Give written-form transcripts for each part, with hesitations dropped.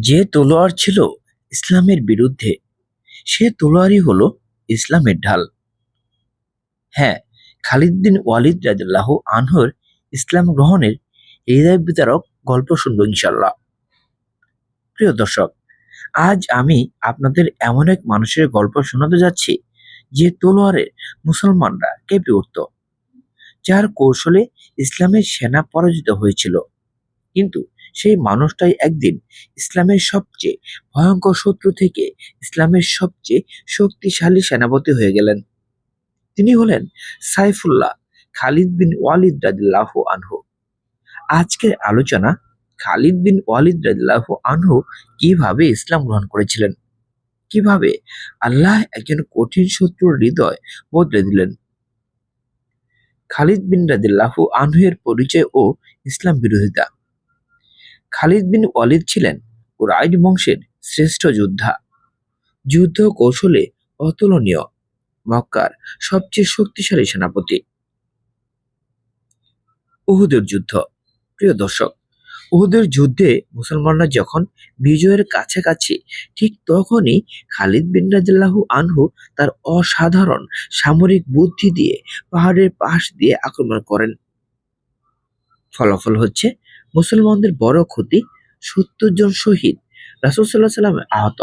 যে তলোয়ার ছিল ইসলামের বিরুদ্ধে, সে তলোয়ারই হলো ইসলামের ঢাল। হ্যাঁ, খালিদ বিন ওয়ালিদ রাদিয়াল্লাহু আনহুর ইসলাম গ্রহণের হৃদয় বিতারক গল্প শুনবো ইনশাল্লাহ। প্রিয় দর্শক, আজ আমি আপনাদের এমন এক মানুষের গল্প শোনাতে যাচ্ছি যে তলোয়ারে মুসলমানরা কেঁপে উঠত, যার কৌশলে ইসলামের সেনা পরাজিত হয়েছিল। কিন্তু সেই মানুষটাই একদিন ইসলামের সবচেয়ে ভয়ঙ্কর শত্রু থেকে ইসলামের সবচেয়ে শক্তিশালী সেনাপতি হয়ে গেলেন। তিনি হলেন সাইফুল্লাহ খালিদ বিন ওয়ালিদ রাদিয়াল্লাহু আনহু। আজকের আলোচনা খালিদ বিন ওয়ালিদ রাদিয়াল্লাহু আনহু কিভাবে ইসলাম গ্রহণ করেছিলেন, কিভাবে আল্লাহ একজন কঠিন শত্রুর হৃদয় বদলে দিলেন। খালিদ বিন রাদিয়াল্লাহু আনহু এর পরিচয় ও ইসলাম বিরোধিতা। খালিদ বিন ওয়ালিদ ছিলেন কুরাইশ বংশের শ্রেষ্ঠ যোদ্ধা, যুদ্ধ কৌশলে অতুলনীয়, মক্কার সবচেয়ে শক্তিশালী সেনাপতি। উহুদের যুদ্ধ। প্রিয় দর্শক, উহুদের যুদ্ধে মুসলমানরা যখন বিজয়ের কাছাকাছি, ঠিক তখনই খালিদ বিন রাদিয়াল্লাহু আনহু তার অসাধারণ সামরিক বুদ্ধি দিয়ে পাহাড়ের পাশ দিয়ে আক্রমণ করেন। ফলাফল হচ্ছে মুসলমানদের বড় ক্ষতি, ৭০ জন শহীদ, রাসূল সাল্লাল্লাহু আলাইহি ওয়াসাল্লাম আহত।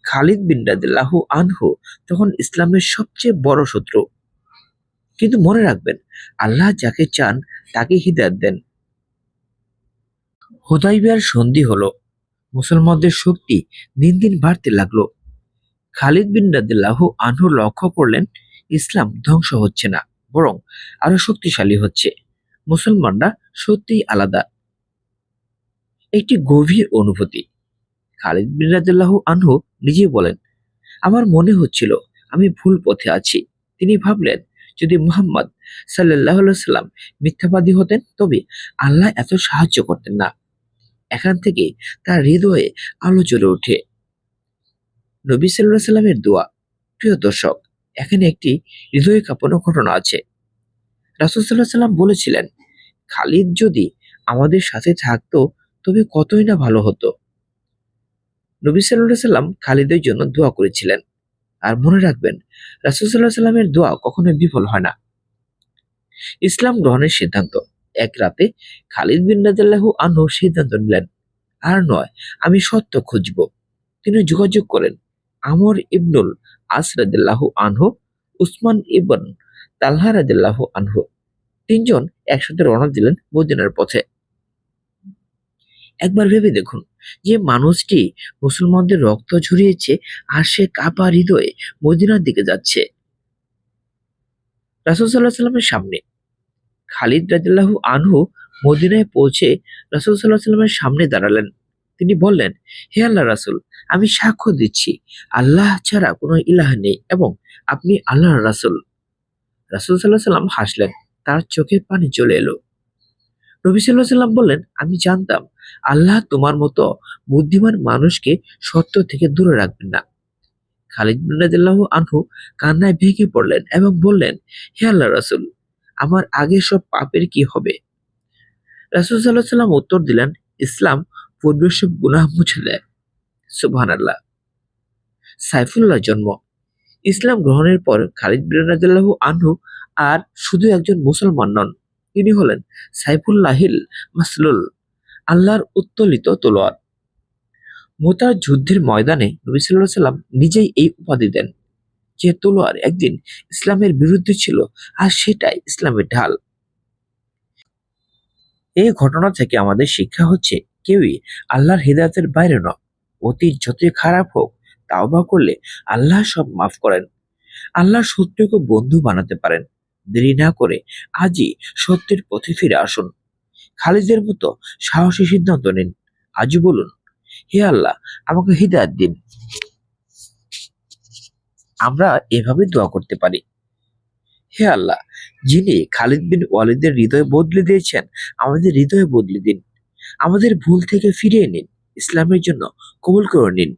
খালিদ বিন রাদিয়াল্লাহু আনহু তখন ইসলামের সবচেয়ে বড় শত্রু। কিন্তু মনে রাখবেন, আল্লাহ যাকে চান তাকে হিদায়াত দেন। হুদাইবিয়ার সন্ধি হলো, মুসলমানদের শক্তি দিন দিন বাড়তে লাগলো। খালিদ বিন রাদিয়াল্লাহু আনহু লক্ষ্য করলেন ইসলাম ধ্বংস হচ্ছে না, বরং আরো শক্তিশালী হচ্ছে। মুসলমানরা সত্যিই আলাদা। একটি গভীর অনুভূতি। খালিদ বিন রাদিয়াল্লাহু আনহু নিজে বলেন, আমার মনে হচ্ছিল আমি ভুল পথে আছি। তিনি ভাবলেন, যদি মুহাম্মদ সাল্লাল্লাহু আলাইহি সাল্লাম মিথ্যাবাদী হতেন তবে আল্লাহ এত সাহায্য করতেন না। এখান থেকে তার হৃদয়ে আলো জ্বলে ওঠে। নবী সাল্লাল্লাহু আলাইহি সাল্লামের দোয়া। প্রিয় দর্শক, এখানে একটি হৃদয় কাঁপানো ঘটনা আছে। রাসূল সাল্লাল্লাহু আলাইহি সাল্লাম বলেছিলেন, খালিদ যদি আমাদের সাথে থাকতো তবে কতই না ভালো হতো। নবী সাল্লাল্লাহু আলাইহি সাল্লাম খালিদের জন্য দোয়া করেছিলেন। আর মনে রাখবেন, রাসূল সাল্লাল্লাহু আলাইহি সাল্লামের দোয়া কখনোই বিফল হয় না। ইসলাম গ্রহণের সিদ্ধান্ত। এক রাতে খালিদ বিন রাদিয়াল্লাহু আনহু সিদ্ধান্ত নিলেন, আর নয়, আমি সত্য খুঁজব। তিনি যোগাযোগ করেন আমর ইবনুল আস রাদিয়াল্লাহু আনহু, উসমান ইবন তালহা রাদিয়াল্লাহু আনহু। তিনজন একসাথে রওনা দিলেন মদিনার পথে। একবার ভেবে দেখুন, যে মানুষটি মুসলমানদের রক্ত ঝরিয়েছে, আর সে কাপা হৃদয়ে মদিনার দিকে যাচ্ছে। রাসূল সাল্লাল্লাহু আলাইহি সাল্লামের সামনে খালিদ রাদিয়াল্লাহু আনহু মদিনায় পৌঁছে রাসূল সাল্লাল্লাহু আলাইহি সাল্লামের সামনে দাঁড়ালেন। তিনি বললেন, হে আল্লাহ রাসূল, আমি সাক্ষ্য দিচ্ছি আল্লাহ ছাড়া কোনো ইলাহ নেই এবং আপনি আল্লাহর রাসূল। রাসূল সাল্লাল্লাহু আলাইহি সাল্লাম হাসলেন, তার চোখে পানি চলে এলো। নবী সাল্লাল্লাহু আলাইহি সাল্লাম বললেন, আমি জানতাম আল্লাহ তোমার মতো বুদ্ধিমান মানুষকে সত্য থেকে দূরে রাখবেন না। খালিদ বিন রাদিয়াল্লাহু আনহু কান্নায় ভেঙে পড়লেন এবং বললেন, হে আল্লাহ রাসূল, আমার আগের সব পাপের কি হবে? রাসূল সাল্লাল্লাহু আলাইহি সাল্লাম উত্তর দিলেন, ইসলাম পূর্বের সব গুনাহ মুছে দেয়। সুবহানাল্লাহ। সাইফুল্লাহ জন্ম। ইসলাম গ্রহণের পর খালিদ বিন রাদিয়াল্লাহু আনহু আর শুধু একজন মুসলমান নন, তিনি হলেন সাইফুল্লাহিল মাসলুল, আল্লাহর উত্তোলিত তলোয়ার। মুতার যুদ্ধের ময়দানে নবী সাল্লাল্লাহু আলাইহি সাল্লাম নিজেই এই উপাধি দেন, যে তলোয়ার একদিন ইসলামের বিরুদ্ধে ছিল আর সেটাই ইসলামের ঢাল। এই ঘটনা থেকে আমাদের শিক্ষা হচ্ছে, কেউই আল্লাহর হিদায়াতের বাইরে নয়। অতীত যতই খারাপ হোক, তাওবা করলে আল্লাহ সব মাফ করেন। আল্লাহ শত্রুকে বন্ধু বানাতে পারেন। দেরি না করে আজই সত্যের পথে ফিরে আসুন। খালিদের মতো সাহসী সিদ্ধান্ত নিন। আজই বলুন, হে আল্লাহ, আমাকে হিদায়াত দিন। আমরা এভাবে দোয়া করতে পারি, হে আল্লাহ, যিনি খালিদ বিন ওয়ালিদের হৃদয় বদলে দিয়েছেন, আমাদের হৃদয় বদলে দিন। আমাদের ভুল থেকে ফিরিয়ে নিন, ইসলামের জন্য কবুল করে নিন।